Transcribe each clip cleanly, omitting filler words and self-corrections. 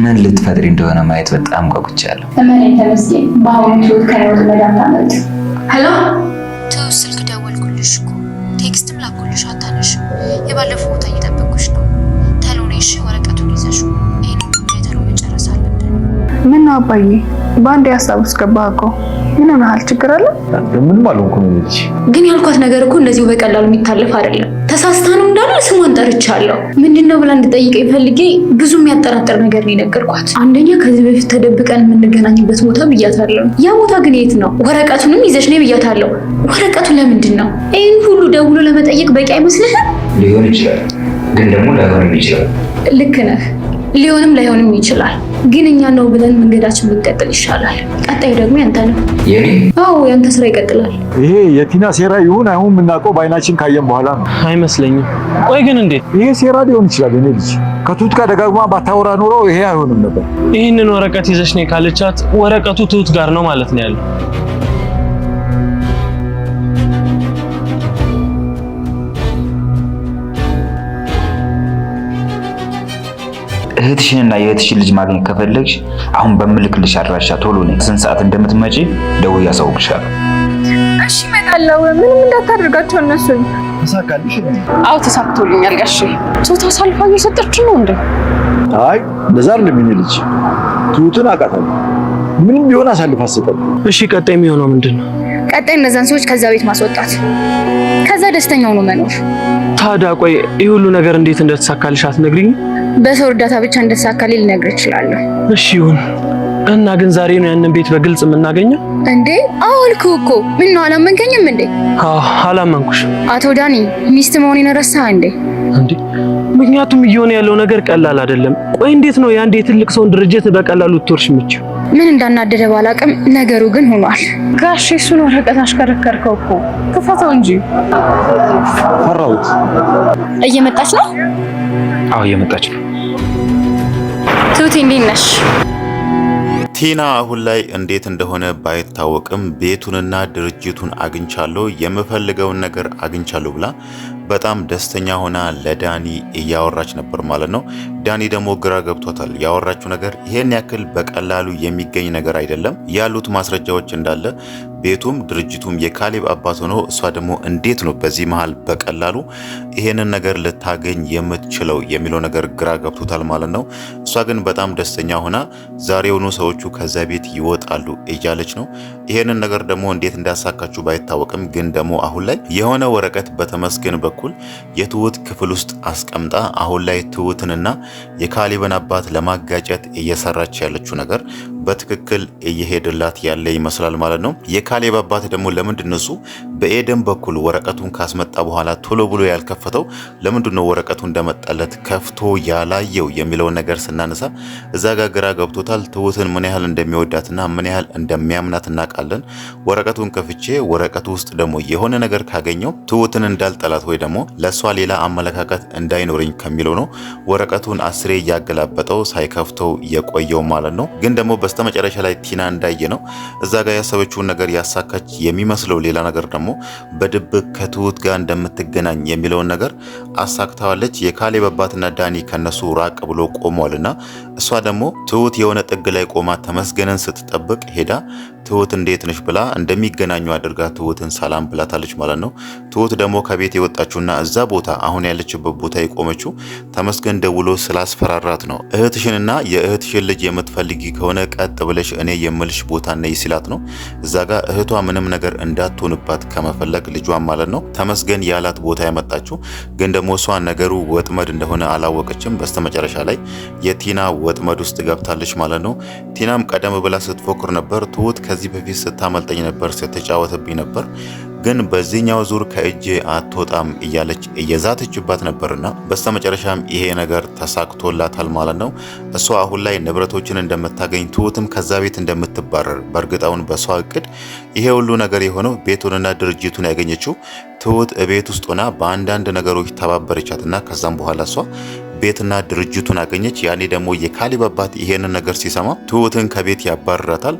ምን ልትፈጥሪ እንደሆነ ማየት በጣም ጓጉቻለሁ። ተመለኝ ተመስገን። በአሁኑ ህይወት ከነውጥ መዳታመጥ ሄሎ ተው፣ ስልክ ደወልኩልሽ እኮ ቴክስትም ላኩልሽ አታነሽም። የባለፈው ቦታ እየጠበቅኩሽ ነው። ተሎኔሽ ወረቀቱን ይዘሽ ይሄን ጉዳይ ተሎ መጨረስ አለብን። ምን ነው አባዬ ባንዴ ሀሳብ ውስጥ ገባህ እኮ። ምን ሆነሃል? ችግር አለ? ምንም አልሆንኩም ልጅ። ግን ያልኳት ነገር እኮ እንደዚሁ በቀላሉ የሚታለፍ አይደለም። ተሳስታ ነው እንዳለ ስሟን ጠርቻለሁ። ምንድነው ብላ እንድጠይቀኝ ፈልጌ ብዙ የሚያጠራጥር ነገር ነው የነገርኳት። አንደኛ ከዚህ በፊት ተደብቀን የምንገናኝበት ቦታ ብያታለሁ። ያ ቦታ ግን የት ነው? ወረቀቱንም ይዘሽ ነይ ብያታለሁ። ወረቀቱ ለምንድን ነው? ይሄን ሁሉ ደውሎ ለመጠየቅ በቂ አይመስልህም? ሊሆን ይችላል፣ ግን ደግሞ ላይሆንም ይችላል። ልክ ነህ። ሊሆንም ላይሆንም ይችላል። ግን እኛ ነው ብለን መንገዳችን ብንቀጥል ይሻላል። ቀጣዩ ደግሞ ያንተ ነው። የኔ? አዎ ያንተ ስራ ይቀጥላል። ይሄ የቲና ሴራ ይሁን አይሁን የምናውቀው በአይናችን ካየን በኋላ ነው። አይመስለኝም። ቆይ ግን እንዴት? ይሄ ሴራ ሊሆን ይችላል። እኔ ልጅ ከትሁት ጋር ደጋግማ ባታወራ ኖሮ ይሄ አይሆንም ነበር። ይህንን ወረቀት ይዘሽ ነይ ካለቻት ወረቀቱ ትሁት ጋር ነው ማለት ነው ያለው። እህትሽንና የእህትሽን ልጅ ማግኘት ከፈለግሽ አሁን በምልክልሽ አድራሻ ቶሎ ነይ። ስንት ሰዓት እንደምትመጪ ደውዬ አሳውቅሻለሁ። እሺ እመጣለሁ። ምንም እንዳታደርጋቸው እነሱን። ተሳካልሽ? አዎ ተሳክቶልኛል ጋሼ። ጾታ ሳልፋ እየሰጠችው ነው እንዴ? አይ እንደዛ አይደለም። የኔ ልጅ ትሁትን አውቃታለሁ። ምንም ቢሆን አሳልፍ አትሰጥም። እሺ ቀጣይ የሚሆነው ምንድን ነው? ቀጣይ እነዛን ሰዎች ከዛ ቤት ማስወጣት፣ ከዛ ደስተኛው ነው መኖር። ታዲያ ቆይ ይህ ሁሉ ነገር እንዴት እንደተሳካልሽ አትነግሪኝ? በሰው እርዳታ ብቻ እንደተሳካልኝ ልነግርህ እችላለሁ። እሺ ይሁን። እና ግን ዛሬ ነው ያንን ቤት በግልጽ የምናገኘው እንዴ? አዎ አልኩህ እኮ። ምን ነው አላመንከኝም እንዴ? አዎ አላመንኩሽ። አቶ ዳኒ ሚስት መሆኔን ረሳህ እንዴ? እንዴ ምክንያቱም እየሆነ ያለው ነገር ቀላል አይደለም። ቆይ እንዴት ነው የአንድ የትልቅ ሰውን ድርጅት በቀላሉ ትወርሽ የምትችይው? ምን እንዳናደደ ባላቅም ነገሩ ግን ሆኗል። ጋሼ እሱን ወረቀት አሽከረከርከው እኮ። ክፈተው እንጂ። ፈራሁት። እየመጣች ነው? አዎ እየመጣች ነው። ትሁቴ እንዴት ነሽ? ቲና አሁን ላይ እንዴት እንደሆነ ባይታወቅም ቤቱንና ድርጅቱን አግኝቻለሁ፣ የምፈልገውን ነገር አግኝቻለሁ ብላ በጣም ደስተኛ ሆና ለዳኒ እያወራች ነበር ማለት ነው። ዳኒ ደግሞ ግራ ገብቶታል። ያወራችው ነገር ይሄን ያክል በቀላሉ የሚገኝ ነገር አይደለም። ያሉት ማስረጃዎች እንዳለ ቤቱም ድርጅቱም የካሌብ አባት ሆኖ እሷ ደግሞ እንዴት ነው በዚህ መሃል በቀላሉ ይሄንን ነገር ልታገኝ የምትችለው የሚለው ነገር ግራ ገብቶታል ማለት ነው። እሷ ግን በጣም ደስተኛ ሆና ዛሬውኑ ሰዎቹ ከዛ ቤት ይወጣሉ እያለች ነው። ይሄንን ነገር ደግሞ እንዴት እንዳሳካችሁ ባይታወቅም ግን ደግሞ አሁን ላይ የሆነ ወረቀት በተመስገን በኩል የትሁት ክፍል ውስጥ አስቀምጣ አሁን ላይ ትሁትንና የካሌብን አባት ለማጋጨት እየሰራች ያለችው ነገር በትክክል እየሄደላት ያለ ይመስላል ማለት ነው። የካሌብ አባት ደግሞ ለምንድን ነው በኤደን በኩል ወረቀቱን ካስመጣ በኋላ ቶሎ ብሎ ያልከፈተው? ለምንድን ነው ወረቀቱ እንደመጣለት ከፍቶ ያላየው የሚለውን ነገር ስናነሳ እዛ ጋር ግራ ገብቶታል። ትሁትን ምን ያህል እንደሚወዳትና ምን ያህል እንደሚያምናት እናውቃለን። ወረቀቱን ከፍቼ ወረቀቱ ውስጥ ደግሞ የሆነ ነገር ካገኘው ትሁትን እንዳልጠላት ወይ ደግሞ ለሷ ሌላ አመለካከት እንዳይኖረኝ ከሚለው ነው ወረቀቱን አስሬ እያገላበጠው ሳይከፍተው የቆየው ማለት ነው። ግን ደግሞ በስተመጨረሻ ላይ ቲና እንዳየ ነው እዛ ጋር ያሰበችውን ነገር ያሳካች የሚመስለው ሌላ ነገር ደግሞ በድብቅ ከትሁት ጋር እንደምትገናኝ የሚለውን ነገር አሳክታዋለች። የካሌብ አባትና ዳኒ ከነሱ ራቅ ብሎ ቆሟልና እሷ ደግሞ ትሁት የሆነ ጥግ ላይ ቆማ ተመስገንን ስትጠብቅ ሄዳ ትሁት እንዴት ነሽ ብላ እንደሚገናኙ አድርጋ ትሁትን ሰላም ብላታለች ማለት ነው። ትሁት ደግሞ ከቤት የወጣችውና እዛ ቦታ አሁን ያለችበት ቦታ የቆመችው ተመስገን ደውሎ ስላስፈራራት ነው። እህትሽንና የእህትሽን ልጅ የምትፈልጊ ከሆነ ቀጥ ብለሽ እኔ የምልሽ ቦታ ነይ ሲላት ነው። እዛ ጋር እህቷ ምንም ነገር እንዳትሆንባት ከመፈለግ ልጇን ማለት ነው ተመስገን ያላት ቦታ ያመጣችው። ግን ደግሞ እሷ ነገሩ ወጥመድ እንደሆነ አላወቀችም። በስተመጨረሻ ላይ የቲና ወጥመድ ውስጥ ገብታለች ማለት ነው። ቲናም ቀደም ብላ ስትፎክር ነበር። ትሁት ከዚህ በፊት ስታመልጠኝ ነበር፣ ስትጫወትብኝ ነበር፣ ግን በዚህኛው ዙር ከእጄ አትወጣም እያለች እየዛተችባት ነበርና በስተመጨረሻም ይሄ ነገር ተሳክቶላታል ማለት ነው። እሷ አሁን ላይ ንብረቶችን እንደምታገኝ ትሁትም ከዛ ቤት እንደምትባረር በእርግጣውን በሷ እቅድ ይሄ ሁሉ ነገር የሆነው ቤቱንና ድርጅቱን ያገኘችው ትሁት ቤት ውስጥ ሆና በአንዳንድ ነገሮች ተባበረቻትና ከዛም በኋላ እሷ ቤትና ድርጅቱን አገኘች። ያኔ ደግሞ የካሌብ አባት ይሄንን ነገር ሲሰማ ትሁትን ከቤት ያባርራታል።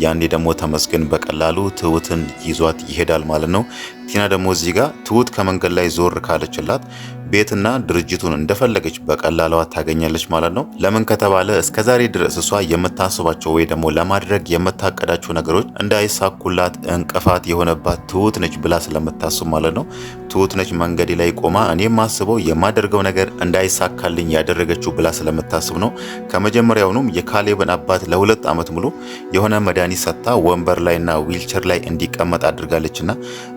ያኔ ደግሞ ተመስገን በቀላሉ ትሁትን ይዟት ይሄዳል ማለት ነው። ቲና ደግሞ እዚህ ጋር ትሁት ከመንገድ ላይ ዞር ካለችላት ቤትና ድርጅቱን እንደፈለገች በቀላሉ ታገኛለች ማለት ነው። ለምን ከተባለ እስከዛሬ ድረስ እሷ የምታስባቸው ወይ ደግሞ ለማድረግ የምታቀዳቸው ነገሮች እንዳይሳኩላት እንቅፋት የሆነባት ትሁት ነች ብላ ስለምታስብ ማለት ነው። ትሁት ነች መንገዴ ላይ ቆማ እኔ ማስበው የማደርገው ነገር እንዳይሳካልኝ ያደረገችው ብላ ስለምታስብ ነው። ከመጀመሪያውኑም የካሌብን አባት ለ2 ዓመት ሙሉ የሆነ መድኃኒት ሰጥታ ወንበር ላይና ዊልቸር ላይ እንዲቀመጥ አድርጋለችና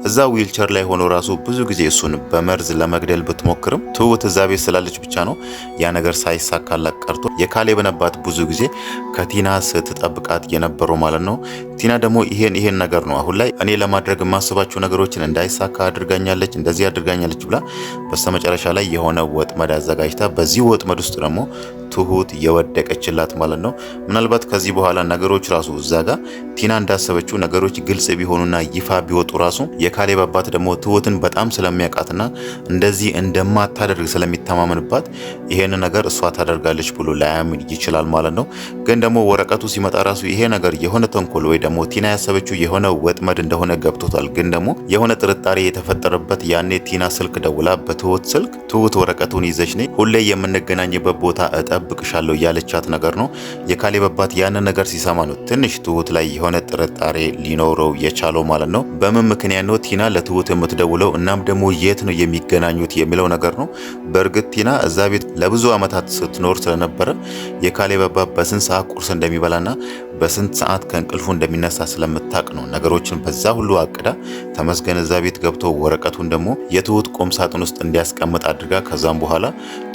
እዛ ዊልቸር ላይ ሆኖ ራሱ ብዙ ጊዜ እሱን በመርዝ ለመግደል ብትሞክርም ትሁት እዛ ቤት ስላለች ብቻ ነው ያ ነገር ሳይሳካላት ቀርቶ የካሌብን አባት ብዙ ጊዜ ከቲና ስትጠብቃት የነበረው ማለት ነው። ቲና ደግሞ ይሄን ነገር ነው አሁን ላይ እኔ ለማድረግ የማስባቸው ነገሮችን እንዳይሳካ አድርጋኛለች፣ እንደዚህ አድርጋኛለች ብላ በስተመጨረሻ ላይ የሆነ ወጥመድ አዘጋጅታ በዚህ ወጥመድ ውስጥ ደግሞ ትሁት የወደቀችላት ማለት ነው። ምናልባት ከዚህ በኋላ ነገሮች ራሱ እዛ ጋር ቲና እንዳሰበችው ነገሮች ግልጽ ቢሆኑና ይፋ ቢወጡ ራሱ የካሌብ አባት ደግሞ ትሁትን በጣም ስለሚያውቃትና እንደዚህ እንደማታደርግ ስለሚተማመንባት ይሄን ነገር እሷ ታደርጋለች ብሎ ላያምን ይችላል ማለት ነው። ግን ደግሞ ወረቀቱ ሲመጣ ራሱ ይሄ ነገር የሆነ ተንኮል ወይ ደግሞ ቲና ያሰበችው የሆነ ወጥመድ እንደሆነ ገብቶታል። ግን ደግሞ የሆነ ጥርጣሬ የተፈጠረበት ያኔ ቲና ስልክ ደውላ በትሁት ስልክ ትሁት ወረቀቱን ይዘሽ ነይ ሁሌ የምንገናኝበት ቦታ እጠብቅሻለሁ ያለቻት ነገር ነው። የካሌብ አባት ያንን ነገር ሲሰማ ነው ትንሽ ትሁት ላይ የሆነ ጥርጣሬ ሊኖረው የቻለው ማለት ነው። በምን ምክንያት ነው ቲና ለትሁት የምትደውለው እናም ደግሞ የት ነው የሚገናኙት የሚለው ነገር ነው። በእርግጥ ቲና እዛ ቤት ለብዙ ዓመታት ስትኖር ስለነበረ የካሌብ አባት በስንት ሰዓት ቁርስ እንደሚበላና በስንት ሰዓት ከእንቅልፉ እንደሚነሳ ስለምታቅ ነው ነገሮችን በዛ ሁሉ አቅዳ ተመስገን እዛ ቤት ገብቶ ወረቀቱን ደግሞ የትሁት ቁም ሳጥን ውስጥ እንዲያስቀምጥ አድርጋ ከዛም በኋላ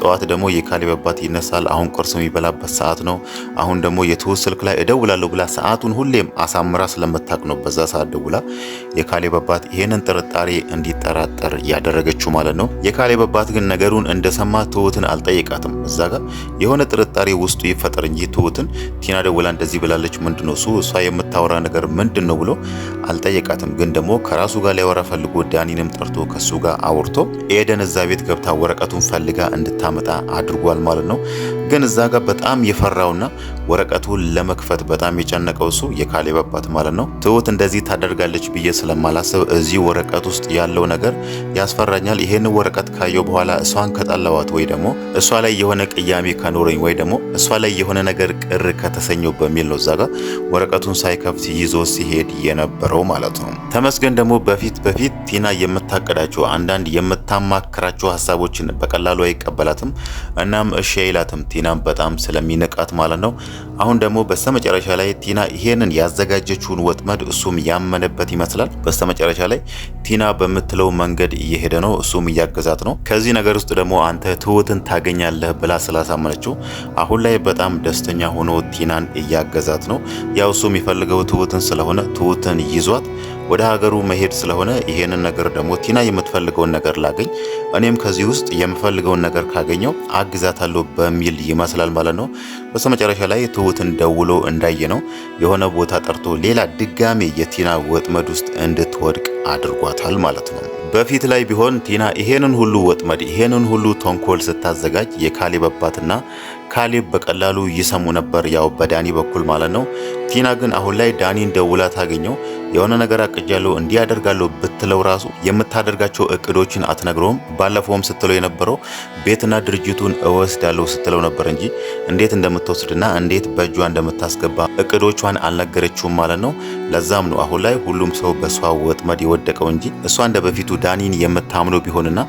ጠዋት ደግሞ የካሌብ አባት ይነሳል። አሁን ቁርስ የሚበላበት ሰዓት ነው። አሁን ደግሞ የትሁት ስልክ ላይ እደውላለሁ ብላ ሰዓቱን ሁሌም አሳምራ ስለምታቅ ነው በዛ ሰዓት ደውላ የካሌብ አባት ይሄንን ጥርጣሬ እንዲጠራጠር ያደረገችው ማለት ነው። የካሌብ አባት ግን ነገሩን እንደሰማ ትሁትን አልጠየቃትም። እዛ ጋር የሆነ ጥርጣሬ ውስጡ ይፈጠር እንጂ ትሁትን ቲና ደውላ እንደዚህ ብላለች ምንድነው እሷ የምታወራ ነገር ምንድነው ብሎ አልጠየቃትም። ግን ደግሞ ከራሱ ጋር ሊያወራ ፈልጎ ዳኒንም ጠርቶ ከሱ ጋር አውርቶ ኤደን እዛ ቤት ገብታ ወረቀቱን ፈልጋ እንድታመጣ አድርጓል ማለት ነው። ግን እዛ ጋር በጣም የፈራውና ወረቀቱን ለመክፈት በጣም የጨነቀው እሱ የካሌብ አባት ማለት ነው። ትሁት እንደዚህ ታደርጋለች ብዬ ስለማላስብ እዚህ ወረቀት ውስጥ ያለው ነገር ያስፈራኛል። ይሄን ወረቀት ካየው በኋላ እሷን ከጠላዋት ወይ ደግሞ እሷ ላይ የሆነ ቅያሜ ከኖረኝ ወይ ደግሞ እሷ ላይ የሆነ ነገር ቅር ከተሰኘው በሚል ነው እዛ ጋር ወረቀቱን ሳይከፍት ይዞ ሲሄድ የነበረው ማለት ነው። ተመስገን ደግሞ በፊት ቲና የምታቀዳቸው አንዳንድ የምታማክራቸው ሀሳቦችን በቀላሉ አይቀበላትም። እናም እሺ አይላትም ቲናም በጣም ስለሚንቃት ማለት ነው። አሁን ደግሞ በስተመጨረሻ ላይ ቲና ይሄንን ያዘጋጀችውን ወጥመድ እሱም ያመነበት ይመስላል። በስተመጨረሻ ላይ ቲና በምትለው መንገድ እየሄደ ነው፣ እሱም እያገዛት ነው። ከዚህ ነገር ውስጥ ደግሞ አንተ ትሁትን ታገኛለህ ብላ ስላሳመነችው አሁን ላይ በጣም ደስተኛ ሆኖ ቲናን እያገዛት ነው። ያው እሱ የሚፈልገው ትሁትን ስለሆነ ትሁትን ይዟት ወደ ሀገሩ መሄድ ስለሆነ ይሄንን ነገር ደግሞ ቲና የምትፈልገውን ነገር ላገኝ እኔም ከዚህ ውስጥ የምፈልገውን ነገር ካገኘው አግዛታለሁ በሚል ይመስላል ማለት ነው። በስተመጨረሻ ላይ ትሁትን ደውሎ እንዳየ ነው የሆነ ቦታ ጠርቶ ሌላ ድጋሜ የቲና ወጥመድ ውስጥ እንድትወድቅ አድርጓታል ማለት ነው። በፊት ላይ ቢሆን ቲና ይሄንን ሁሉ ወጥመድ ይሄንን ሁሉ ተንኮል ስታዘጋጅ የካሌብ አባትና ካሌብ በቀላሉ ይሰሙ ነበር፣ ያው በዳኒ በኩል ማለት ነው። ቲና ግን አሁን ላይ ዳኒን ደውላ ታገኘው የሆነ ነገር አቅጃለሁ እንዲያደርጋለሁ ብትለው ራሱ የምታደርጋቸው እቅዶችን አትነግረውም። ባለፈውም ስትለው የነበረው ቤትና ድርጅቱን እወስዳለሁ ስትለው ነበር እንጂ እንዴት እንደምትወስድና እንዴት በእጇ እንደምታስገባ እቅዶቿን አልነገረችውም ማለት ነው። ለዛም ነው አሁን ላይ ሁሉም ሰው በሷ ወጥመድ የወደቀው እንጂ እሷ እንደ በፊቱ ዳኒን የምታምነው ቢሆንና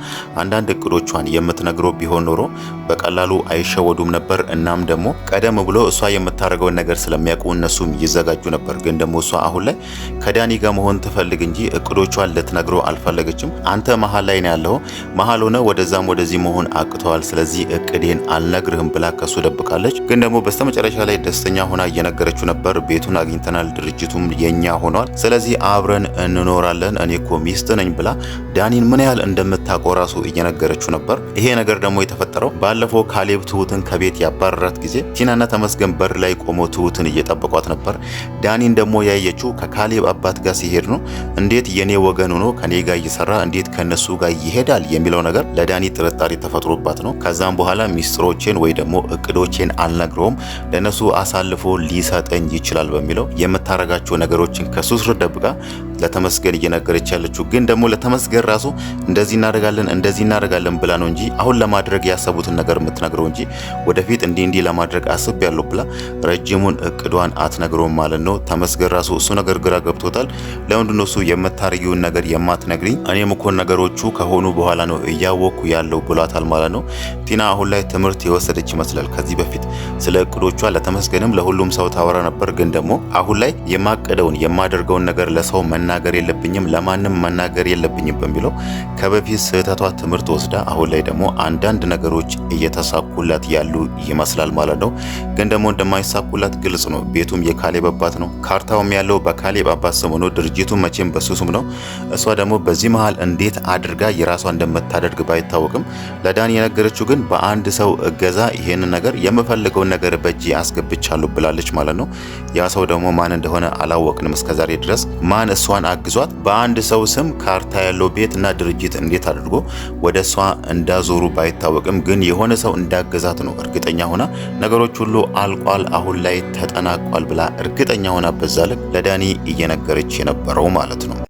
አንዳንድ እቅዶቿን የምትነግረው ቢሆን ኖሮ በቀላሉ አይሸወዱም ነበር። እናም ደግሞ ቀደም ብሎ እሷ የምታደርገውን ነገር ስለሚያውቁ እነሱም ይዘጋጁ ነበር። ግን ደግሞ እሷ አሁን ላይ ከዳኒ ጋር መሆን ትፈልግ እንጂ እቅዶቿን ልትነግረው አልፈለገችም። አንተ መሀል ላይ ነው ያለው፣ መሀል ሆነ ወደዛም ወደዚህ መሆን አቅተዋል፣ ስለዚህ እቅዴን አልነግርህም ብላ ከሱ ደብቃለች። ግን ደግሞ በስተመጨረሻ ላይ ደስተኛ ሆና እየነገረችው ነበር። ቤቱን አግኝተናል፣ ድርጅቱም የኛ ሆኗል፣ ስለዚህ አብረን እንኖራለን፣ እኔ እኮ ሚስት ነኝ ብላ ዳኒን ምን ያህል እንደምታውቀው ራሱ እየነገረችው ነበር። ይሄ ነገር ደግሞ የተፈጠረው ባለፈው ካሌብ ትሁትን ከቤት ያባረራት ጊዜ ቲናና ተመስገን በር ላይ ቆሞ ትሁትን እየጠበቋት ነበር። ዳኒን ደግሞ ያየችው ከካሌብ አባት ጋር ሲሄድ ነው እንዴት የኔ ወገን ሆኖ ከኔ ጋር እየሰራ እንዴት ከነሱ ጋር ይሄዳል የሚለው ነገር ለዳኒ ጥርጣሬ ተፈጥሮባት ነው። ከዛም በኋላ ሚስጥሮቼን ወይ ደግሞ እቅዶቼን አልነግረውም ለነሱ አሳልፎ ሊሰጠኝ ይችላል በሚለው የምታረጋቸው ነገሮችን ከሱ ስር ደብቃ ለተመስገን እየነገረች ያለችው። ግን ደግሞ ለተመስገን ራሱ እንደዚህ እናደርጋለን ብላ ነው እንጂ አሁን ለማድረግ ያሰቡትን ነገር የምትነግረው እንጂ ወደፊት እንዲህ ለማድረግ አስቤያለሁ ብላ ረጅሙን እቅዷን አትነግረውም ማለት ነው። ተመስገን ራሱ እሱ ነገር ግራ ገብቶታል። ለምንድን ነው እሱ የምታረጊውን ነገር የማትነግሪኝ? እኔም እኮ ነገሮቹ ከሆኑ በኋላ ነው እያወቅኩ ያለው ብሏታል ማለት ነው። ቲና አሁን ላይ ትምህርት የወሰደች ይመስላል። ከዚህ በፊት ስለ እቅዶቿ ለተመስገንም ለሁሉም ሰው ታወራ ነበር። ግን ደግሞ አሁን ላይ የማደርገውን ነገር ለሰው መናገር የለብኝም ለማንም መናገር የለብኝም በሚለው ከበፊት ስህተቷ ትምህርት ወስዳ አሁን ላይ ደግሞ አንዳንድ ነገሮች እየተሳኩላት ያሉ ይመስላል ማለት ነው። ግን ደግሞ እንደማይሳኩላት ግልጽ ነው። ቤቱም የካሌብ አባት ነው። ካርታውም ያለው በካሌብ አባት ስም ነው። ድርጅቱ መቼም በሱ ስም ነው። እሷ ደግሞ በዚህ መሃል እንዴት አድርጋ የራሷ እንደምታደርግ ባይታወቅም ለዳኒ የነገረችው ግን በአንድ ሰው እገዛ ይሄን ነገር የምፈልገውን ነገር በእጅ አስገብቻለሁ ብላለች ማለት ነው። ያ ሰው ደግሞ ማን እንደሆነ አላወቅንም እስከዛሬ ድረስ። ማን እሷን አግዟት በአንድ ሰው ስም ካርታ ያለው ቤትና ድርጅት እንዴት አድርጎ ወደ እሷ እንዳዞሩ ባይታወቅም ግን የሆነ ሰው እንዳገዛት ነው እርግጠኛ ሆና ነገሮች ሁሉ አልቋል፣ አሁን ላይ ተጠናቋል ብላ እርግጠኛ ሆና በዛ ልክ ለዳኒ እየነገረች የነበረው ማለት ነው።